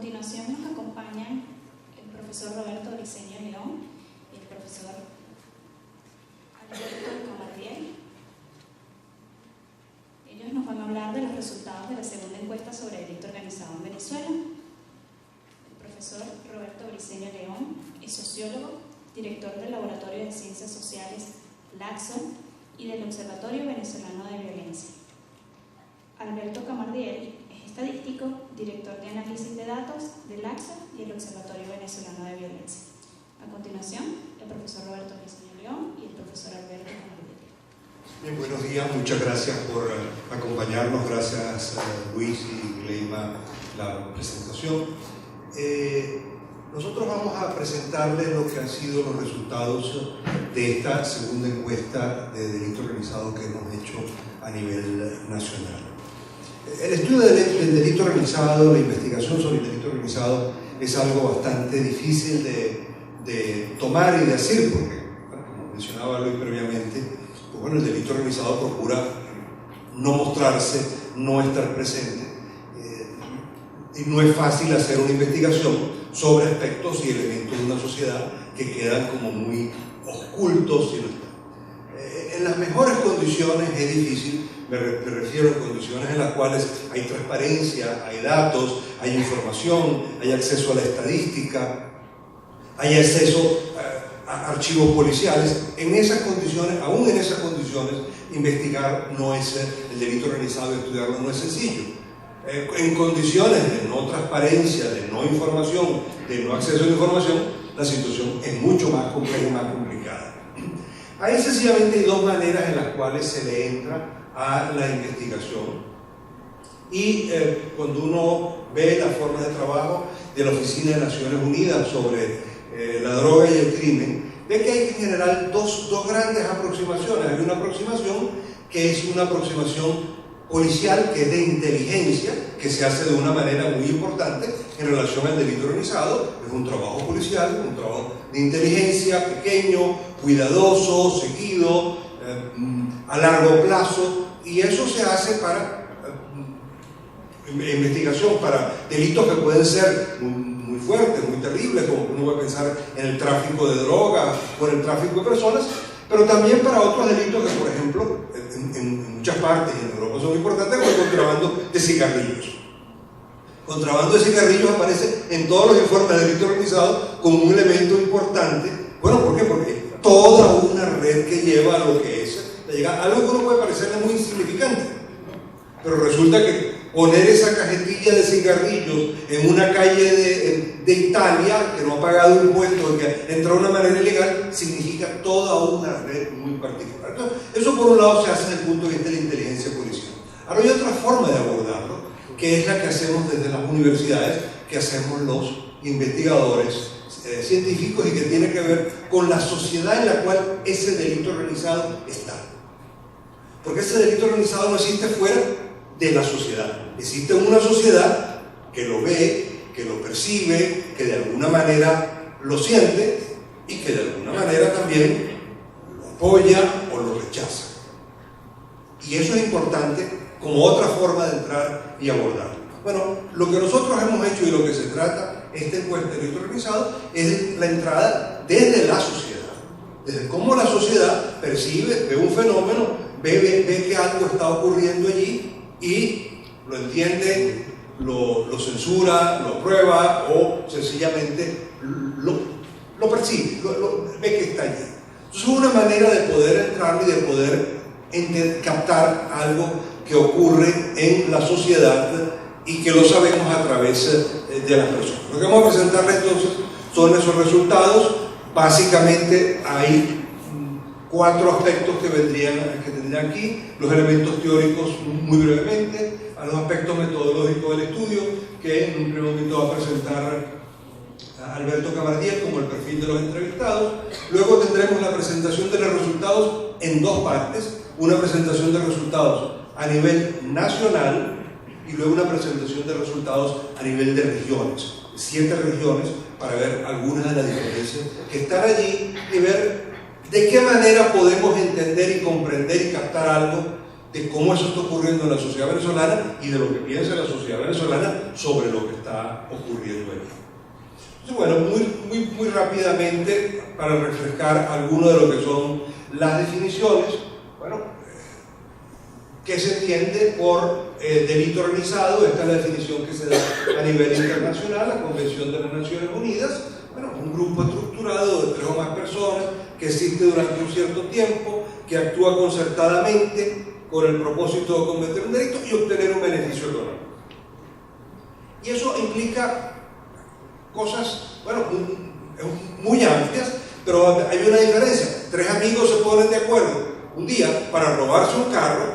continuación nos acompañan el profesor Roberto Briceño León y el profesor Alberto Camardiel. Ellos nos van a hablar de los resultados de la segunda encuesta sobre delito organizado en Venezuela. El profesor Roberto Briceño León es sociólogo, director del Laboratorio de Ciencias Sociales LACSO y del Observatorio Venezolano de Violencia. Alberto Camardiel es estadístico, director de análisis de datos del LACSO y el Observatorio Venezolano de Violencia. A continuación, el profesor Roberto Briceño León y el profesor Alberto Camardiel. Bien, buenos días, muchas gracias por acompañarnos, gracias Luis y Gleima la presentación. Nosotros vamos a presentarles lo que han sido los resultados de esta segunda encuesta de delito organizado que hemos hecho a nivel nacional. El estudio del delito organizado, la investigación sobre el delito organizado es algo bastante difícil de tomar y de hacer porque, como mencionaba Luis previamente, pues bueno, el delito organizado procura no mostrarse, no estar presente, y no es fácil hacer una investigación sobre aspectos y elementos de una sociedad que quedan como muy ocultos y no están. En las mejores condiciones es difícil, me refiero a condiciones en las cuales hay transparencia, hay datos, hay información, hay acceso a la estadística, hay acceso a archivos policiales. En esas condiciones, aún en esas condiciones, investigar no es el delito organizado, estudiarlo no es sencillo. En condiciones de no transparencia, de no información, de no acceso a la información, la situación es mucho más compleja y más complicada. Ahí sencillamente hay dos maneras en las cuales se le entra a la investigación. Y cuando uno ve la forma de trabajo de la Oficina de Naciones Unidas sobre la droga y el crimen, ve que hay en general dos grandes aproximaciones. Hay una aproximación que es una aproximación policial, que es de inteligencia, que se hace de una manera muy importante en relación al delito organizado. Es un trabajo policial, un trabajo de inteligencia pequeño, cuidadoso, seguido, a largo plazo, y eso se hace para investigación, para delitos que pueden ser muy fuertes, muy terribles, como uno puede pensar en el tráfico de drogas o en el tráfico de personas, pero también para otros delitos que, por ejemplo, en muchas partes y en Europa son muy importantes, como el contrabando de cigarrillos. Contrabando de cigarrillos aparece en todos los informes de delito organizado como un elemento importante. Bueno, ¿por qué? Porque toda una red que lleva a lo que es algo que uno puede parecerle muy insignificante, pero resulta que poner esa cajetilla de cigarrillos en una calle de Italia que no ha pagado un impuesto, que entra de una manera ilegal, significa toda una red muy particular. Entonces, eso por un lado se hace desde el punto de vista de la inteligencia policial. Ahora hay otra forma de abordarlo, que es la que hacemos desde las universidades, que hacemos los investigadores científicos y que tiene que ver con la sociedad en la cual ese delito organizado está. Porque ese delito organizado no existe fuera de la sociedad. Existe una sociedad que lo ve, que lo percibe, que de alguna manera lo siente y que de alguna manera también lo apoya o lo rechaza. Y eso es importante como otra forma de entrar y abordarlo. Bueno, lo que nosotros hemos hecho y lo que se trata esta encuesta de delito organizado es la entrada desde la sociedad, desde cómo la sociedad percibe, ve un fenómeno, ve que algo está ocurriendo allí y lo entiende, lo censura, lo aprueba o sencillamente lo percibe, ve que está allí. Entonces es una manera de poder entrar y de poder captar algo que ocurre en la sociedad y que lo sabemos a través de las personas. Lo que vamos a presentarles entonces son esos resultados. Básicamente hay 4 aspectos que tendrían aquí: los elementos teóricos muy brevemente, a los aspectos metodológicos del estudio, que en un primer momento va a presentar a Alberto Camardiel como el perfil de los entrevistados. Luego tendremos la presentación de los resultados en 2 partes: una presentación de resultados a nivel nacional y luego una presentación de resultados a nivel de regiones, 7 regiones, para ver algunas de las diferencias que están allí y ver de qué manera podemos entender y comprender y captar algo de cómo eso está ocurriendo en la sociedad venezolana y de lo que piensa la sociedad venezolana sobre lo que está ocurriendo allí. Entonces, bueno, muy rápidamente, para refrescar algunas de lo que son las definiciones, bueno, ¿qué se entiende por delito organizado? Esta es la definición que se da a nivel internacional, la Convención de las Naciones Unidas. Bueno, un grupo estructurado de 3 o más personas que existe durante un cierto tiempo, que actúa concertadamente con el propósito de cometer un delito y obtener un beneficio económico. Y eso implica cosas, bueno, muy amplias, pero hay una diferencia. 3 amigos se ponen de acuerdo un día para robarse un carro,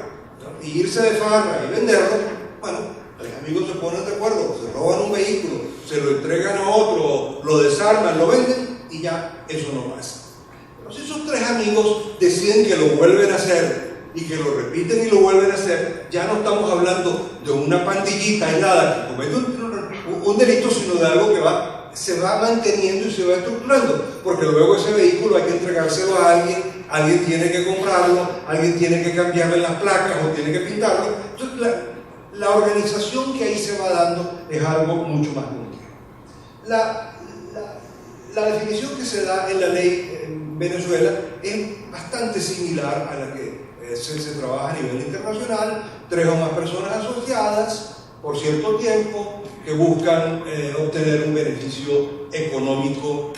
¿no?, y irse de farra y venderlo. Bueno, 3 amigos se ponen de acuerdo, se roban un vehículo, se lo entregan a otro, lo desarman, lo venden y ya eso no pasa. Pero si esos 3 amigos deciden que lo vuelven a hacer y que lo repiten y lo vuelven a hacer, ya no estamos hablando de una pandillita aislada que comete un delito, sino de algo que se va manteniendo y se va estructurando, porque luego ese vehículo hay que entregárselo a alguien, alguien tiene que comprarlo, alguien tiene que cambiarle las placas o tiene que pintarlo. Entonces la organización que ahí se va dando es algo mucho más complejo. La definición que se da en la ley en Venezuela es bastante similar a la que se trabaja a nivel internacional: 3 o más personas asociadas por cierto tiempo que buscan obtener un beneficio económico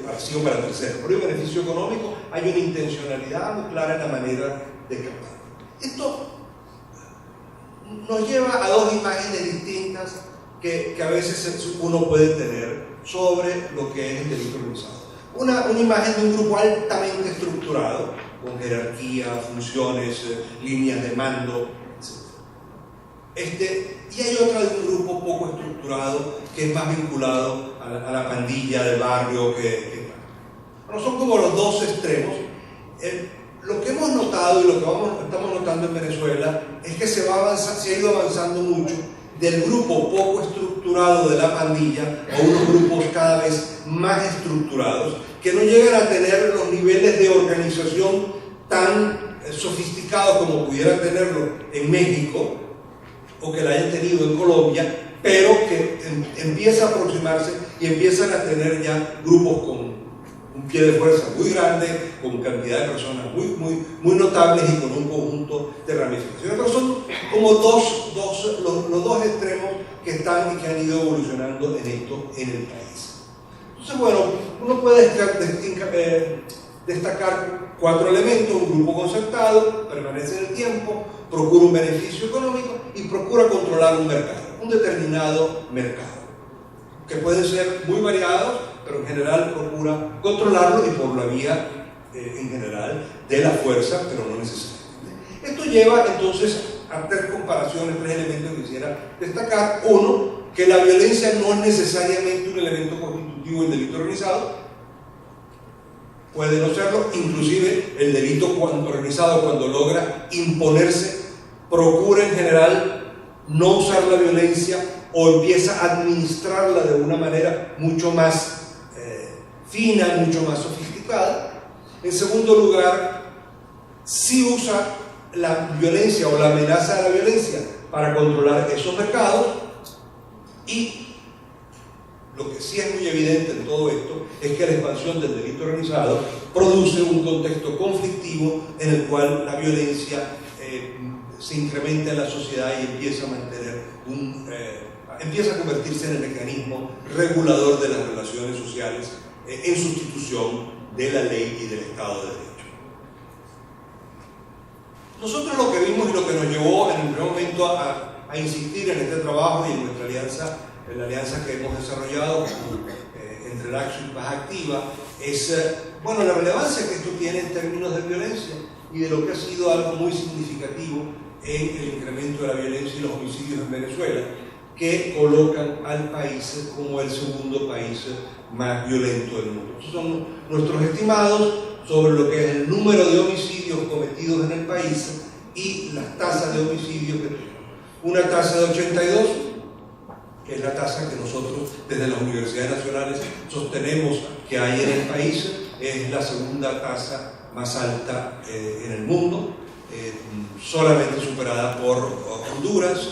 parecido para terceros. Por el beneficio económico hay una intencionalidad muy clara en la manera de captar. Esto nos lleva a 2 imágenes distintas que a veces uno puede tener sobre lo que es el delito organizado. Una imagen de un grupo altamente estructurado, con jerarquía, funciones, líneas de mando, etc. Y hay otra de un grupo poco estructurado, que es más vinculado a la pandilla de barrio. Bueno, son como los 2 extremos. Lo que hemos notado y lo que estamos notando en Venezuela es que se ha ido avanzando mucho del grupo poco estructurado de la pandilla a unos grupos cada vez más estructurados, que no llegan a tener los niveles de organización tan sofisticados como pudieran tenerlo en México o que la hayan tenido en Colombia, pero que empieza a aproximarse y empiezan a tener ya grupos con un pie de fuerza muy grande, con cantidad de personas muy notables y con un conjunto de ramificaciones. Pero son como los dos extremos que están y que han ido evolucionando en esto en el país. Entonces, bueno, uno puede destacar 4 elementos: un grupo concertado, permanece en el tiempo, procura un beneficio económico y procura controlar un mercado, un determinado mercado, que pueden ser muy variados, pero en general procura controlarlo y por la vía, en general, de la fuerza, pero no necesariamente. Esto lleva entonces a 3 comparaciones, 3 elementos que quisiera destacar. Uno, que la violencia no es necesariamente un elemento constitutivo del delito organizado. Puede no serlo, inclusive el delito organizado, cuando logra imponerse, procura en general no usar la violencia o empieza a administrarla de una manera mucho más fina, mucho más sofisticada. En segundo lugar, sí usa la violencia o la amenaza de la violencia para controlar esos mercados. Y lo que sí es muy evidente en todo esto es que la expansión del delito organizado produce un contexto conflictivo en el cual la violencia se incrementa en la sociedad y empieza a mantener empieza a convertirse en el mecanismo regulador de las relaciones sociales, en sustitución de la ley y del Estado de Derecho. Nosotros lo que vimos y lo que nos llevó en el primer momento a insistir en este trabajo y en nuestra alianza, en la alianza que hemos desarrollado entre el ACSU y Paz Activa, es bueno, la relevancia que esto tiene en términos de violencia y de lo que ha sido algo muy significativo en el incremento de la violencia y los homicidios en Venezuela, que colocan al país como el segundo país más violento del mundo. Estos son nuestros estimados sobre lo que es el número de homicidios cometidos en el país y las tasas de homicidios que tenemos. Una tasa de 82, que es la tasa que nosotros desde las universidades nacionales sostenemos que hay en el país, es la segunda tasa más alta en el mundo. solamente superada por Honduras.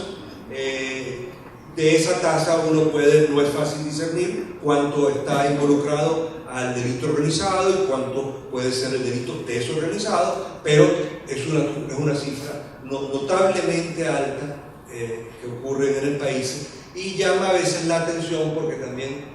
De esa tasa no es fácil discernir cuánto está involucrado al delito organizado y cuánto puede ser el delito desorganizado, pero es una cifra notablemente alta que ocurre en el país, y llama a veces la atención porque también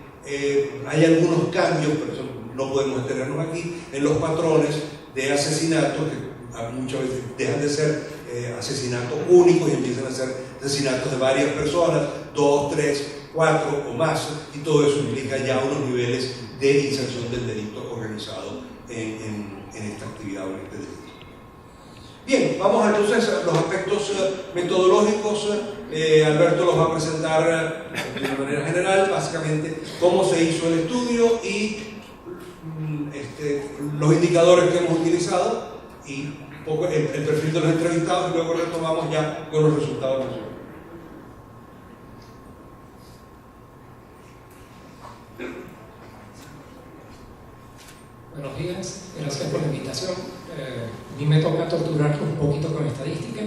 hay algunos cambios, pero eso no podemos detenernos aquí, en los patrones de asesinatos que muchas veces dejan de ser asesinatos únicos y empiezan a ser asesinatos de varias personas, 2, 3, 4 o más, y todo eso implica ya unos niveles de inserción del delito organizado en esta actividad o en este delito. Bien, vamos entonces a los aspectos metodológicos. Alberto los va a presentar de una manera general, básicamente cómo se hizo el estudio y los indicadores que hemos utilizado y un poco el perfil de los entrevistados, y luego retomamos ya con los resultados mencionados. Buenos días, gracias por la invitación. A mí me toca torturar un poquito con estadística,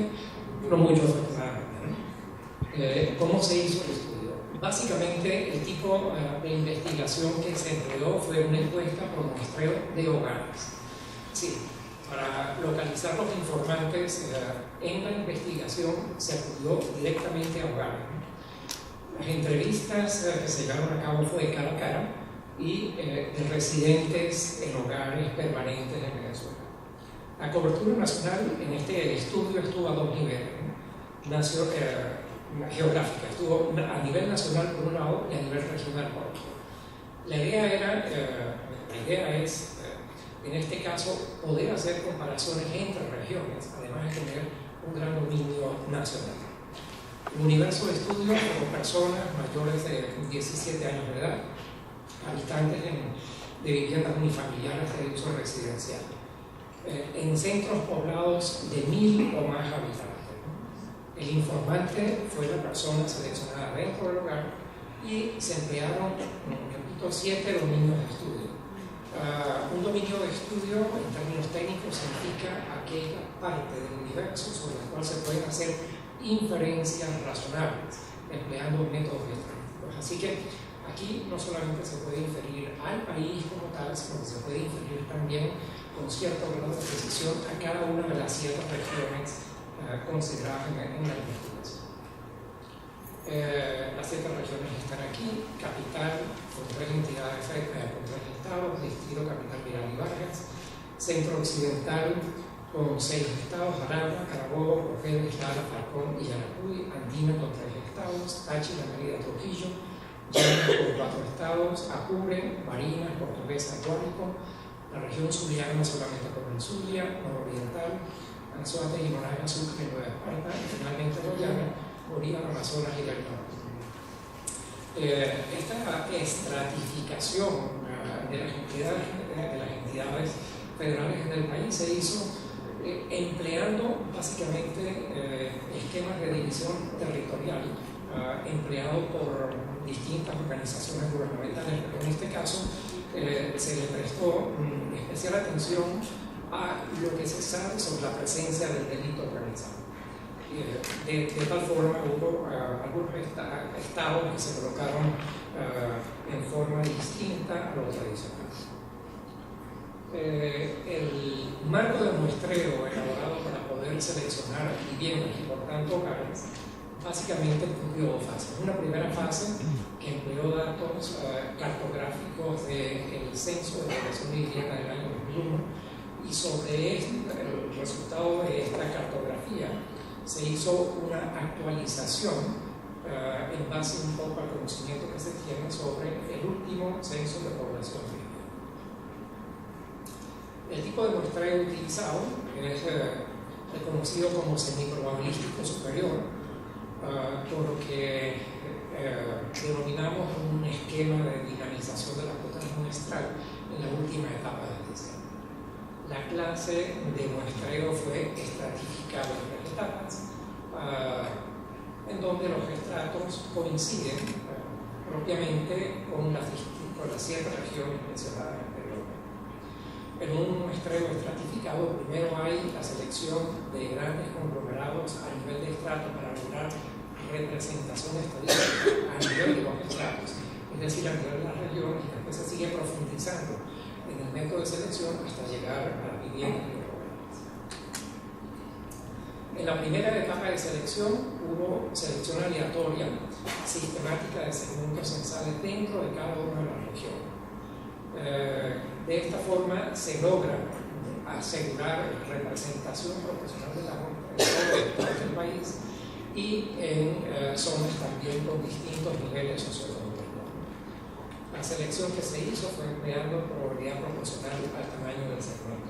no mucho afortunadamente, ¿no? ¿Cómo se hizo el estudio? Básicamente, el tipo de investigación que se empleó fue una encuesta por muestreo de hogares. Sí, para localizar los informantes en la investigación se acudió directamente a hogares, ¿no? Las entrevistas que se llevaron a cabo fue cara a cara y de residentes en hogares permanentes en Venezuela. La cobertura nacional en este estudio estuvo a dos niveles, ¿no? Geográfica, estuvo a nivel nacional por un lado y a nivel regional por otro. La idea es, en este caso, poder hacer comparaciones entre regiones, además de tener un gran dominio nacional. El universo de estudio con personas mayores de 17 años de edad, habitantes de viviendas unifamiliares de uso residencial, en centros poblados de 1000 o más habitantes. El informante fue la persona seleccionada dentro del hogar y se emplearon, repito, 7 dominios de estudio. Un dominio de estudio, en términos técnicos, significa aquella parte del universo sobre la cual se pueden hacer inferencias razonables, empleando métodos estadísticos. Así que aquí no solamente se puede inferir al país como tal, sino que se puede inferir también con cierto grado de precisión a cada una de las 7 regiones consideradas en la investigación. Las 7 regiones están aquí: capital, con 3 entidades, con 3 estados, distrito capital Vidal y Vargas, centro occidental, con 6 estados, Aragua, Carabobo, Ojeda, Lara, Falcón y Yaracuy, Andina con 3 estados, Táchira, Mérida, Trujillo, Llano con 4 estados, Apure, Barinas, Portuguesa, Guárico, la región zuliana solamente con el Zulia, nororiental, Anzoátegui, Monagas, Sucre, Nueva Esparta, y finalmente Guayana, Bolívar, Amazonas y del Norte. Esta estratificación de las entidades federales en el país se hizo empleando básicamente esquemas de división territorial empleado por distintas organizaciones gubernamentales, pero en este caso se le prestó especial atención a lo que se sabe sobre la presencia del delito organizado. De tal forma hubo algunos estados que se colocaron en forma distinta a lo tradicional. El marco de muestreo elaborado para poder seleccionar viviendas y por tanto hogares básicamente cumplió 2 fases. Una primera fase que empleó datos cartográficos del Censo de Población y Vivienda del año 2001, y sobre el resultado de esta cartografía se hizo una actualización en base un poco al conocimiento que se tiene sobre el último censo de población. El tipo de muestreo utilizado es reconocido como semiprobabilístico superior, por lo que denominamos un esquema de dinamización de la cuota muestral en la última etapa del diseño. La clase de muestreo fue estratificada en 3 etapas, en donde los estratos coinciden propiamente con las 7 regiones mencionadas anteriormente. En un muestreo estratificado, primero hay la selección de grandes conglomerados a nivel de estrato para lograr representación estadística a nivel de los estratos, es decir, a nivel de las regiones, y después se sigue profundizando en el método de selección hasta llegar a las viviendas y los hogares. En la primera etapa de selección hubo selección aleatoria sistemática de segmentos censales dentro de cada una de las regiones. De esta forma se logra asegurar representación proporcional de la muestra en todos los estados del país y en zonas también con distintos niveles socioeconómicos. La selección que se hizo fue empleando probabilidad proporcional al tamaño del segmento,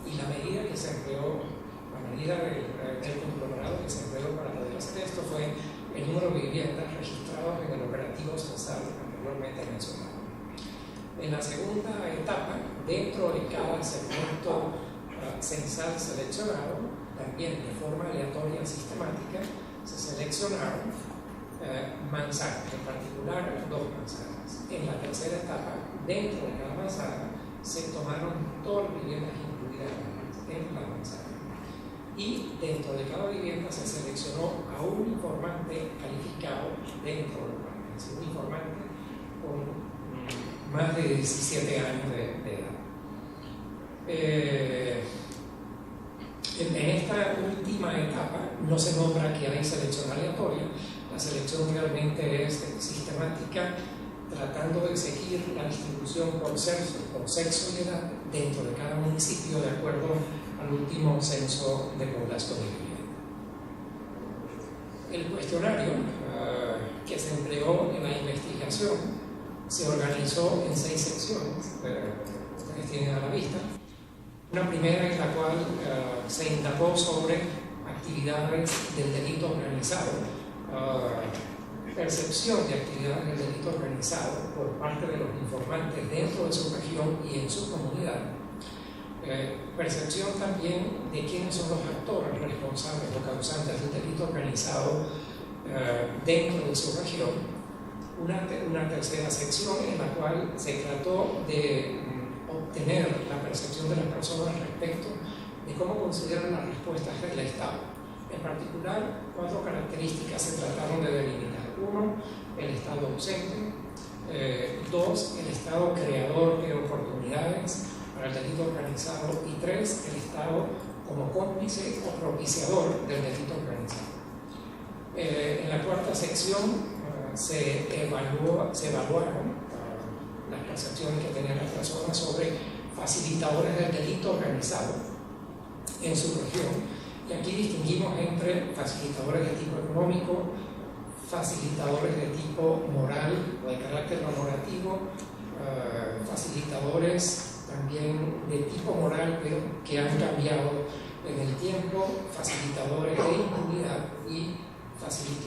y la medida que se empleó, la medida del conglomerado que se empleó para poder hacer esto fue el número de viviendas registradas en el operativo censal anteriormente mencionado. En la segunda etapa, dentro de cada segmento censal seleccionado, también de forma aleatoria y sistemática, se seleccionaron manzanas, en particular 2 manzanas. En la tercera etapa, dentro de cada manzana, se tomaron todas las viviendas incluidas en la manzana. Y dentro de cada vivienda se seleccionó a un informante calificado dentro del plan, es decir, un informante con más de 17 años de edad. En esta última etapa no se nombra que hay selección aleatoria. La selección realmente es sistemática, tratando de seguir la distribución por sexo y edad dentro de cada municipio de acuerdo al último censo de población y vivienda. El cuestionario que se empleó en la investigación se organizó en 6 secciones, ustedes tienen a la vista. Una primera en la cual se indagó sobre actividades del delito organizado, percepción de actividades del delito organizado por parte de los informantes dentro de su región y en su comunidad, percepción también de quiénes son los actores responsables o causantes del delito organizado dentro de su región. Una tercera sección en la cual se trató de obtener la percepción de las personas respecto de cómo consideran las respuestas del Estado. En particular, 4 características se trataron de delimitar. 1, el Estado ausente. 2, el Estado creador de oportunidades para el delito organizado. Y 3, el Estado como cómplice o propiciador del delito organizado. En la cuarta sección se evaluaron las percepciones que tenían las personas sobre facilitadores del delito organizado en su región. Y aquí distinguimos entre facilitadores de tipo económico, facilitadores de tipo moral o de carácter normativo, facilitadores también de tipo moral pero que han cambiado en el tiempo, facilitadores de impunidad y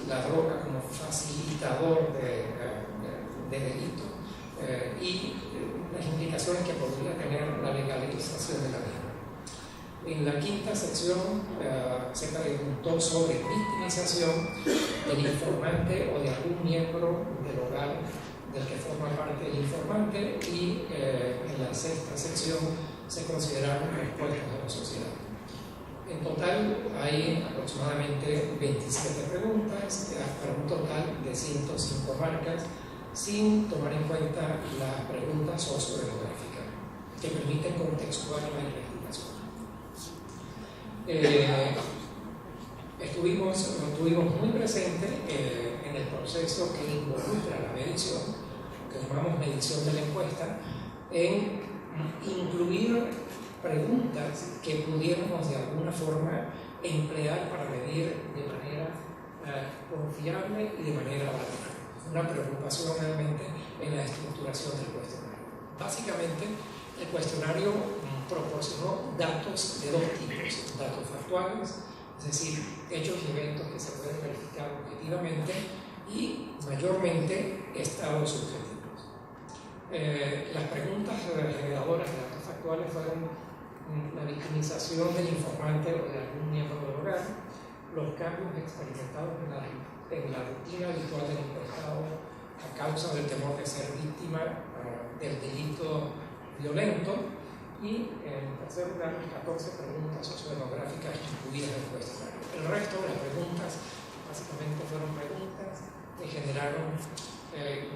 la droga como facilitador de delito y las implicaciones que podría tener la legalización de la misma. En la quinta sección se preguntó sobre victimización del informante o de algún miembro del hogar del que forma parte el informante, y en la sexta sección se consideraron respuestas de la sociedad. En total hay aproximadamente 27 preguntas para un total de 105 marcas, sin tomar en cuenta las preguntas sociodemográficas que permiten contextuar la investigación. Estuvimos muy presentes en el proceso que involucra la medición, que llamamos medición de la encuesta, en incluir preguntas que pudiéramos de alguna forma emplear para medir de manera confiable y de manera válida. Una preocupación realmente en la estructuración del cuestionario. Básicamente, el cuestionario proporcionó datos de 2 tipos: datos factuales, es decir, hechos y eventos que se pueden verificar objetivamente, y mayormente estados subjetivos. Las preguntas generadoras de datos factuales fueron la victimización del informante o de algún miembro del hogar, los cambios experimentados en la rutina habitual del imputado a causa del temor de ser víctima del delito violento, y en tercer lugar las 14 preguntas sociodemográficas incluidas en el cuestionario. El resto de las preguntas básicamente fueron preguntas que generaron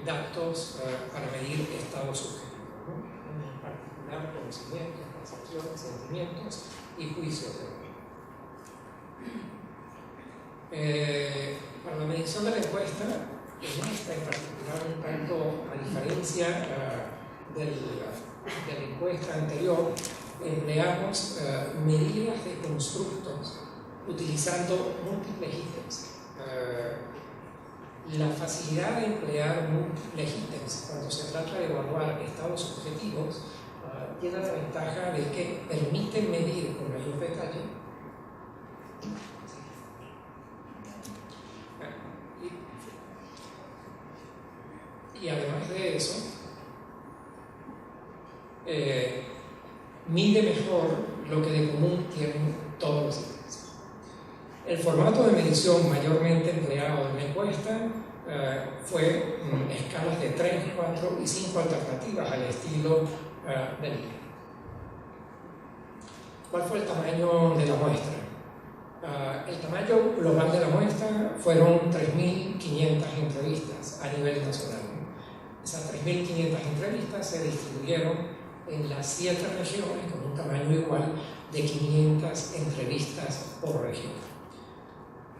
datos para medir estados subjetivos, ¿no? En particular conocimientos, percepciones, sentimientos y juicios de valor. Para la medición de la encuesta, en esta en particular, un tanto a diferencia de la encuesta anterior, empleamos medidas de constructos utilizando múltiples ítems. La facilidad de emplear múltiples ítems cuando se trata de evaluar estados subjetivos tiene la ventaja de que permite medir con mayor detalle y además de eso mide mejor lo que de común tienen todos los ítems. El formato de medición mayormente empleado en la encuesta fue escalas de 3, 4 y 5 alternativas al estilo del INE. ¿Cuál fue el tamaño de la muestra? El tamaño global de la muestra fueron 3.500 entrevistas a nivel nacional. Esas 3.500 entrevistas se distribuyeron en las 7 regiones con un tamaño igual de 500 entrevistas por región.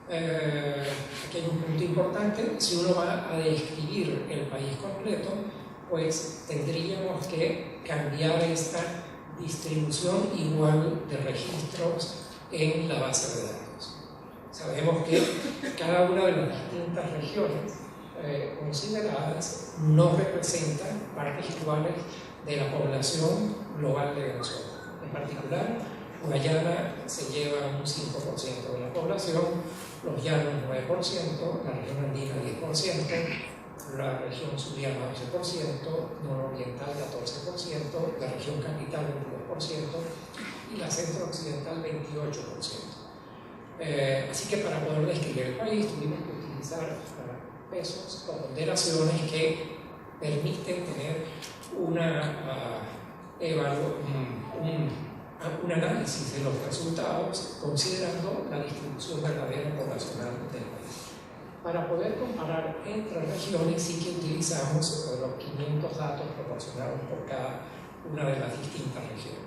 Aquí hay un punto importante: si uno va a describir el país completo, pues tendríamos que cambiar esta distribución igual de registros en la base de datos. Sabemos que cada una de las distintas regiones consideradas no representan partes iguales de la población global de Venezuela. En particular, Guayana se lleva un 5% de la población, los llanos 9%, la región andina 10%, la región zuliana 11%, nororiental 14%, la región capital 22% y la centro-occidental 28%. Así que para poder describir el país tuvimos que utilizar pesos o ponderaciones que permiten tener un análisis de los resultados considerando la distribución verdadera poblacional del país. Para poder comparar entre regiones sí que utilizamos los 500 datos proporcionados por cada una de las distintas regiones.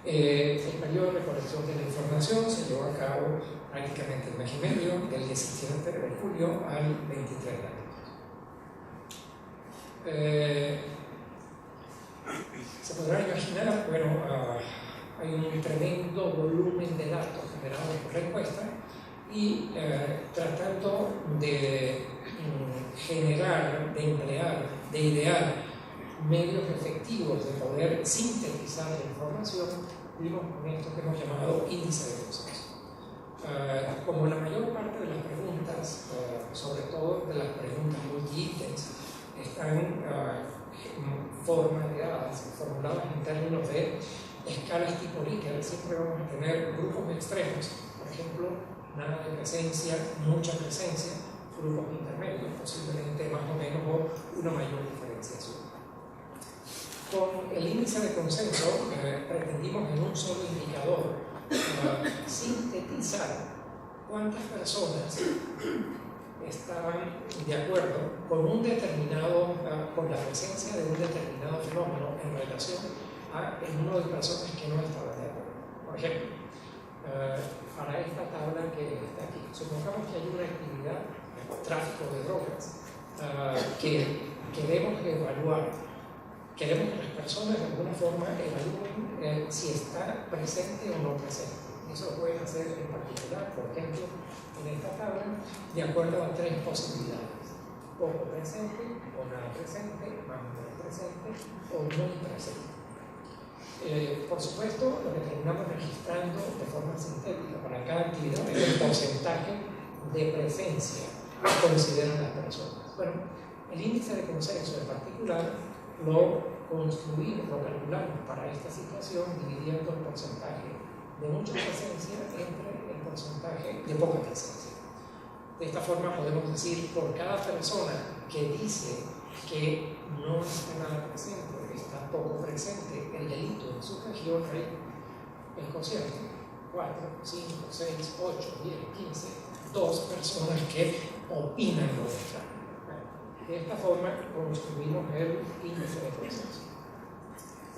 El periodo de recolección de la información se llevó a cabo prácticamente un mes y medio, del 17 de julio al 23 de agosto. Se podrá imaginar, bueno, hay un tremendo volumen de datos generados por la encuesta y tratando de generar, de emplear, de idear medios efectivos de poder sintetizar la información, vimos con esto que hemos llamado índice de consenso. Como la mayor parte de las preguntas, sobre todo de las preguntas multi-ítems, están formuladas en términos de escalas tipo Likert, siempre vamos a tener grupos extremos, por ejemplo, nada de presencia, mucha presencia, grupos intermedios, posiblemente más o menos o una mayor diferenciación. Con el índice de consenso pretendimos en un solo indicador sintetizar cuántas personas estaban de acuerdo con con la presencia de un determinado fenómeno en relación a el número de personas que no estaban de acuerdo. Por ejemplo, para esta tabla que está aquí, supongamos que hay una actividad de tráfico de drogas que queremos evaluar. Queremos que las personas de alguna forma evalúen si está presente o no presente. Eso lo pueden hacer en particular, por ejemplo, en esta tabla, de acuerdo a 3 posibilidades: poco presente, o nada presente, más o menos presente, o muy presente. Por supuesto, lo que terminamos registrando de forma sintética para cada actividad es el porcentaje de presencia que consideran las personas. Bueno, el índice de consenso en particular lo construimos, lo calculamos para esta situación dividiendo el porcentaje de mucha presencia entre el porcentaje de poca presencia. De esta forma podemos decir, por cada persona que dice que no está nada presente, está poco presente el delito en su región, hay el cociente 4, 5, 6, 8, 10, 15, 2 personas que opinan lo contrario. De esta forma construimos el índice de consenso.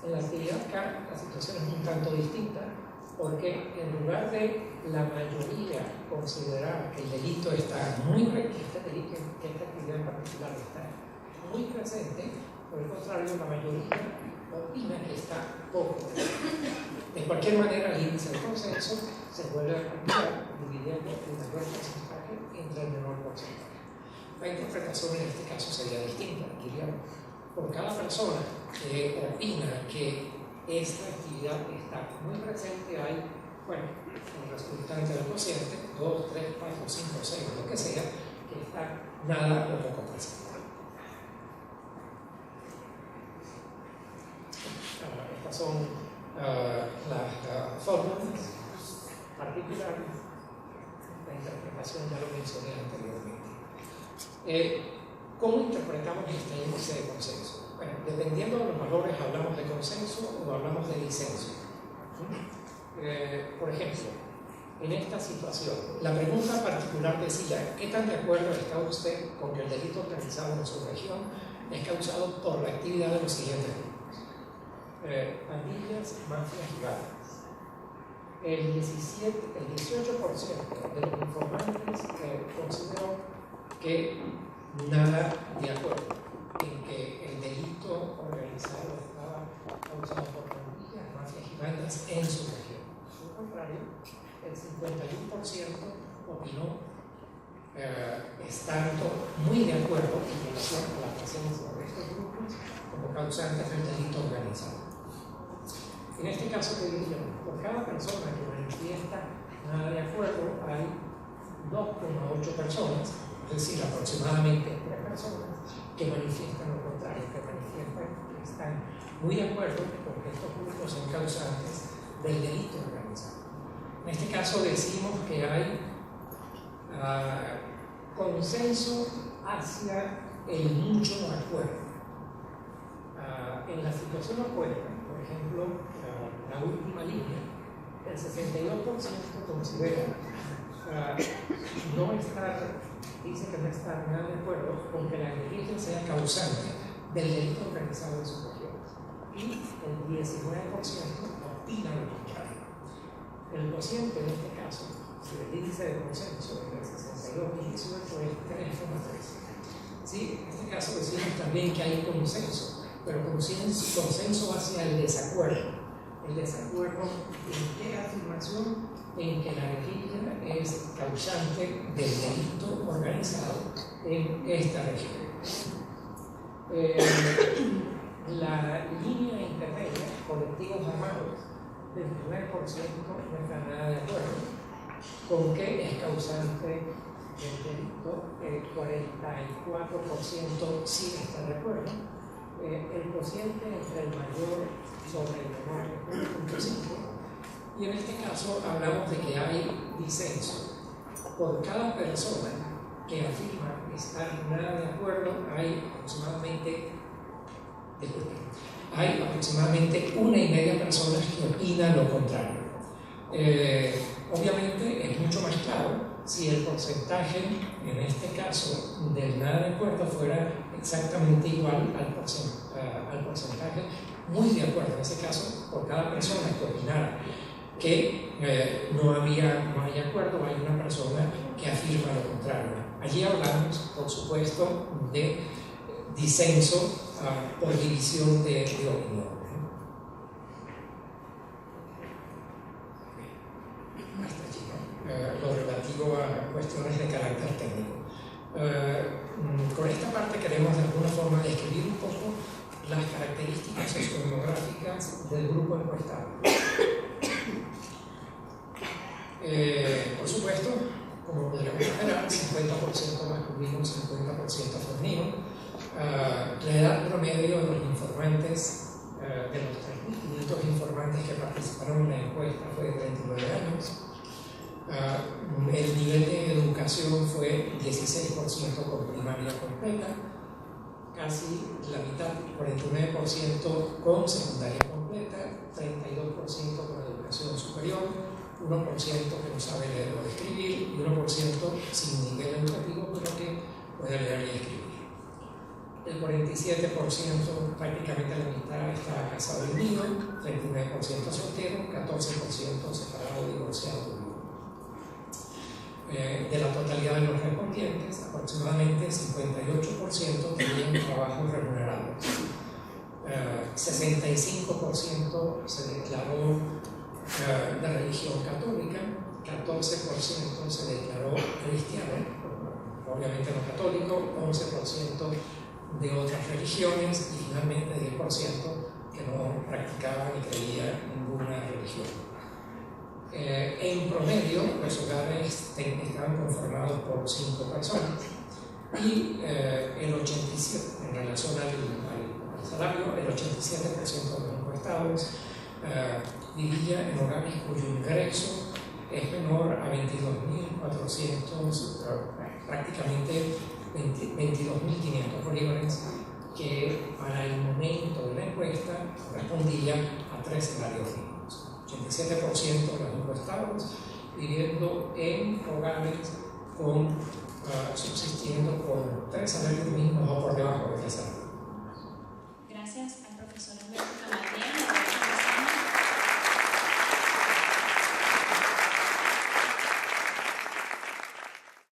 En la actividad acá la situación es un tanto distinta, porque en lugar de la mayoría considerar que el delito está muy presente, que esta actividad en particular está muy presente, por el contrario, la mayoría opina que está poco presente. De cualquier manera, el índice de consenso se vuelve a calcular dividiendo el mayor porcentaje entre el menor porcentaje. La interpretación en este caso sería distinta, diríamos. Por cada persona que opina que esta actividad está muy presente, hay, bueno, el resultante del cociente, 2, 3, 4, 5, 6, lo que sea, que está nada o poco presente. Estas son las fórmulas particulares. La interpretación ya lo mencioné anteriormente. ¿Cómo interpretamos este índice de consenso? Bueno, dependiendo de los valores, hablamos de consenso o hablamos de disenso. Por ejemplo, en esta situación, la pregunta particular decía: ¿qué tan de acuerdo está usted con que el delito organizado en su región es causado por la actividad de los siguientes grupos? Pandillas, mafias y bandas. El 18% de los informantes consideró que nada de acuerdo en que el delito organizado estaba causado por pandillas, mafias y bandas en su región. Por el contrario, el 51% opinó estando muy de acuerdo en relación a la presencia de estos grupos como causantes del delito organizado. En este caso, te diría, por cada persona que manifiesta nada de acuerdo, hay 2,8 personas, es decir, aproximadamente 3 personas, que manifiestan lo contrario, que manifiestan que están muy de acuerdo con que estos grupos son causantes del delito organizado. En este caso decimos que hay consenso hacia el mucho acuerdo. En la situación opuesta, por ejemplo, la última línea, el 62% considera dice que no está nada de acuerdo con que la guerrilla sea causante del delito organizado en sus regiones. Y el 19% opina lo contrario. El cociente en este caso, si el índice de consenso entre el 62 y 18 es 3,3. ¿Sí? En este caso decimos también que hay consenso, pero consenso hacia el desacuerdo. El desacuerdo en qué afirmación, en que la guerrilla es causante del delito organizado en esta región. La línea intermedia, colectivos armados, del 9% no está nada de acuerdo con que es causante del delito, el 44% sí está de acuerdo. El cociente entre el mayor sobre el menor es 1.5, y en este caso hablamos de que hay disenso. Por cada persona que afirma estar nada de acuerdo, hay aproximadamente 1,5 personas que opinan lo contrario. Obviamente es mucho más claro si el porcentaje, en este caso, del nada de acuerdo fuera exactamente igual al porcentaje muy de acuerdo. En ese caso, por cada persona que opinara que no hay acuerdo, hay una persona que afirma lo contrario. Allí hablamos, por supuesto, de disenso por división de opinión. Hasta aquí, ¿no? Lo relativo a cuestiones de carácter técnico. Con esta parte queremos de alguna forma describir un poco las características sociodemográficas del grupo encuestado. Por supuesto, como podríamos esperar, 50% masculino, 50% femenino. La edad promedio de los informantes, de los 3.500 informantes que participaron en la encuesta, fue de 39 años. El nivel de educación fue 16% con primaria completa. casi la mitad, 49% con secundaria completa, 32% con educación superior, 1% que no sabe leer o escribir y 1% sin nivel educativo pero que puede leer y escribir. El 47%, prácticamente la mitad, está casado y unido, 39% soltero, 14% separado, divorciado. De la totalidad de los respondientes, aproximadamente 58% tenían trabajos remunerados. 65% se declaró de religión católica, 14% se declaró cristiano, obviamente no católico, 11% de otras religiones y finalmente 10% que no practicaban ni creían ninguna religión. En promedio, los hogares estaban conformados por 5 personas y el 87%, en relación al salario, el 87% de los encuestados vivía en hogares cuyo ingreso es menor a 22.400, prácticamente 22.500 bolívares, que para el momento de la encuesta respondía a 3 salarios mínimos. 87% de los encuestados viviendo en hogares subsistiendo con 3 salarios mínimos o por debajo de 3 salarios. Gracias al profesor Alberto Camarena.